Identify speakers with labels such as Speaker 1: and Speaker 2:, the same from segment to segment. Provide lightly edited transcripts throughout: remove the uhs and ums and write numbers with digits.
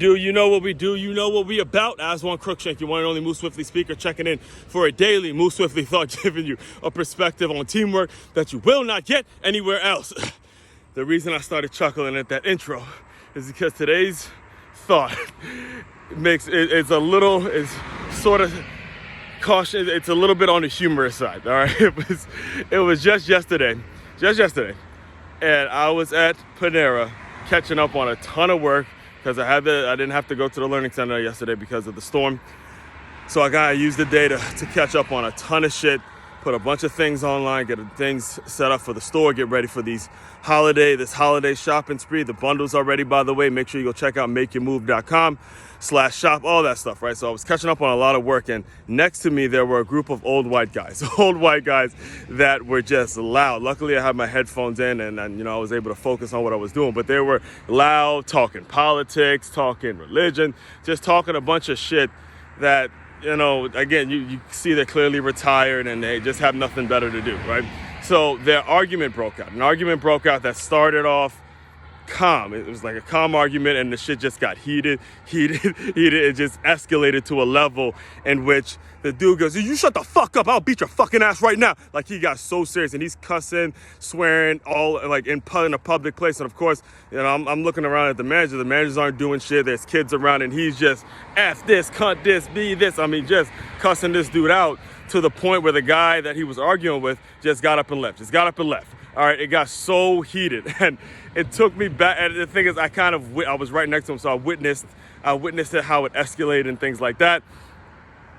Speaker 1: You know what we do, you know what we about. Aswand Cruickshank, your one and only Move Swiftly speaker, checking in for a daily Move Swiftly thought, giving you a perspective on teamwork that you will not get anywhere else. The reason I started chuckling at that intro is because today's thought it's sort of cautious. It's a little bit on the humorous side. All right, it was just yesterday, and I was at Panera catching up on a ton of work. Because I didn't have to go to the learning center yesterday because of the storm. So I used the day to catch up on a ton of shit, put a bunch of things online, get things set up for the store, get ready for this holiday shopping spree. The bundles are ready, by the way. Make sure you go check out makeyourmove.com/shop, all that stuff, right? So I was catching up on a lot of work, and next to me there were a group of old white guys that were just loud. Luckily I had my headphones in and I was able to focus on what I was doing, but they were loud, talking politics, talking religion, just talking a bunch of shit that, again, you see they're clearly retired and they just have nothing better to do, right? So their argument broke out. An argument broke out that started off calm. It was like a calm argument, and the shit just got heated. It just escalated to a level in which the dude goes, "You shut the fuck up, I'll beat your fucking ass right now." Like, he got so serious, and he's cussing, swearing, all like in a public place. And of course, I'm looking around at the manager. The managers aren't doing shit. There's kids around, and he's just F this, cunt this, be this. I mean, just cussing this dude out to the point where the guy that he was arguing with just got up and left. All right, it got so heated, and it took me back. And the thing is, I was right next to him, so I witnessed it, how it escalated and things like that.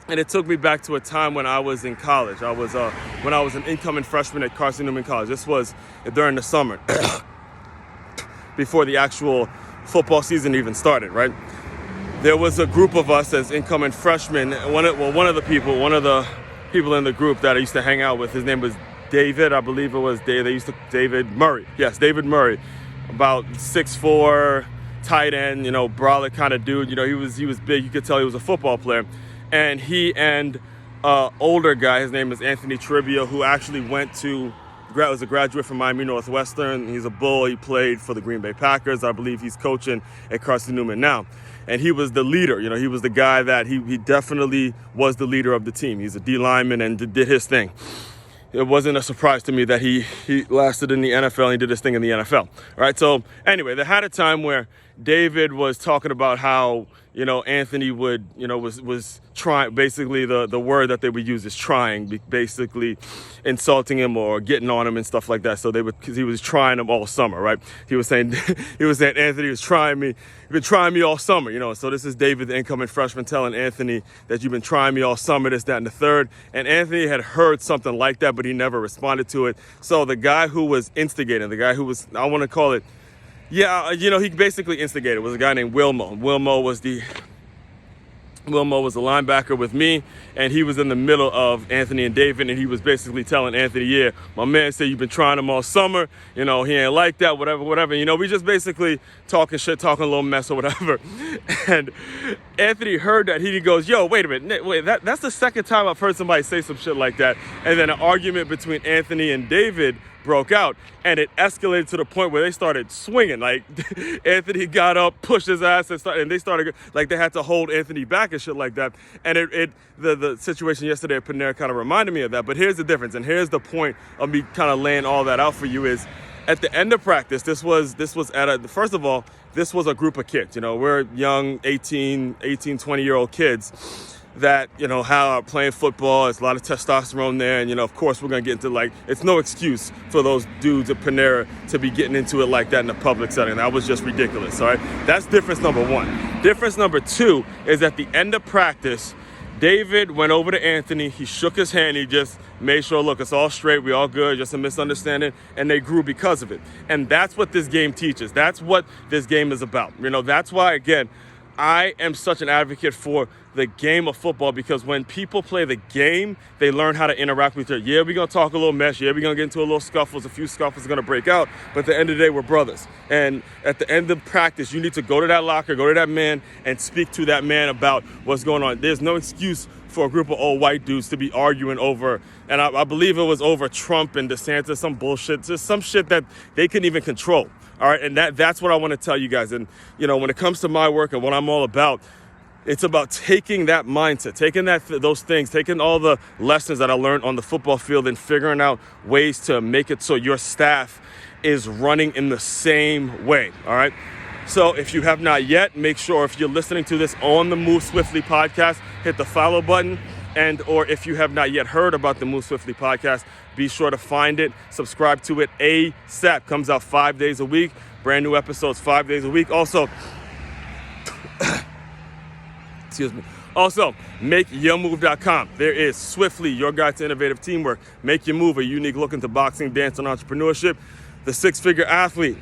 Speaker 1: And it took me back to a time when I was in college. When I was an incoming freshman at Carson Newman College. This was during the summer, before the actual football season even started, right? There was a group of us as incoming freshmen. One of the people in the group that I used to hang out with, his name was David, I believe it was David Murray. Yes, David Murray. About 6'4", tight end, brolic kind of dude. He was big. You could tell he was a football player. And he and older guy, his name is Anthony Trivia, who actually was a graduate from Miami Northwestern. He's a Bull. He played for the Green Bay Packers. I believe he's coaching at Carson Newman now. And he was the leader. He was the guy that he definitely was the leader of the team. He's a D lineman and did his thing. It wasn't a surprise to me that he lasted in the NFL and he did his thing in the NFL. All right. So anyway, they had a time where David was talking about how, Anthony was trying, basically the word that they would use is trying, basically insulting him or getting on him and stuff like that. So because he was trying him all summer, right? He was saying Anthony was trying me. You've been trying me all summer, So this is David, the incoming freshman, telling Anthony that you've been trying me all summer, this, that, and the third. And Anthony had heard something like that, but he never responded to it. So the guy who was instigating, I want to call it, he basically instigated, was a guy named Wilmo. Wilmo was the linebacker with me, and he was in the middle of Anthony and David, and he was basically telling Anthony, "Yeah, my man said you've been trying him all summer. He ain't like that, whatever. We just basically talking shit, talking a little mess or whatever." And Anthony heard that. He goes, "Yo, wait a minute. That's the second time I've heard somebody say some shit like that." And then an argument between Anthony and David broke out, and it escalated to the point where they started swinging. Like, Anthony got up, pushed his ass, and they started, like, they had to hold Anthony back and shit like that. And the situation yesterday at Panera kind of reminded me of that. But here's the difference, and here's the point of me kind of laying all that out for you is, at the end of practice, this was first of all, this was a group of kids. We're young 18, 20-year-old kids that, how are playing football. There's a lot of testosterone there. And, of course, we're going to get into, it's no excuse for those dudes at Panera to be getting into it like that in a public setting. That was just ridiculous, all right? That's difference number one. Difference number two is at the end of practice, David went over to Anthony. He shook his hand. He just made sure, look, it's all straight. We all good. Just a misunderstanding. And they grew because of it. And that's what this game teaches. That's what this game is about. That's why, again, I am such an advocate for the game of football, because when people play the game, they learn how to interact with each other. Yeah, we're going to talk a little mess. Yeah, we're going to get into a little scuffles. A few scuffles are going to break out. But at the end of the day, we're brothers. And at the end of practice, you need to go to that locker, go to that man, and speak to that man about what's going on. There's no excuse for a group of old white dudes to be arguing over, and I believe it was over Trump and DeSantis, some bullshit, just some shit that they couldn't even control. All right, and that's what I want to tell you guys. And, you know, when it comes to my work and what I'm all about, it's about taking that mindset, taking those things, taking all the lessons that I learned on the football field and figuring out ways to make it so your staff is running in the same way, all right? So if you have not yet, make sure if you're listening to this on the Move Swiftly podcast, hit the follow button. And or if you have not yet heard about the Move Swiftly podcast, be sure to find it, subscribe to it ASAP. Comes out 5 days a week, brand new episodes 5 days a week. Also, excuse me. Also, makeyourmove.com. There is Swiftly, your guide to innovative teamwork. Make Your Move, a unique look into boxing, dance, and entrepreneurship. The Six-Figure Athlete,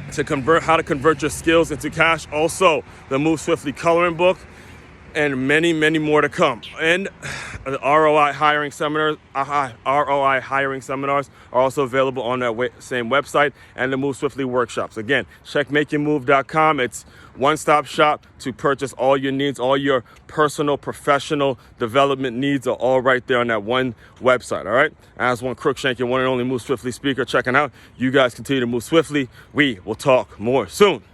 Speaker 1: how to convert your skills into cash. Also, the Move Swiftly coloring book, and many, many more to come. And the ROI hiring seminars are also available on that same website, and the Move Swiftly workshops. Again, check makeyourmove.com. It's one-stop shop to purchase all your needs. All your personal, professional development needs are all right there on that one website, all right? Aswand Cruickshank, your one and only Move Swiftly speaker, checking out. You guys continue to move swiftly. We will talk more soon.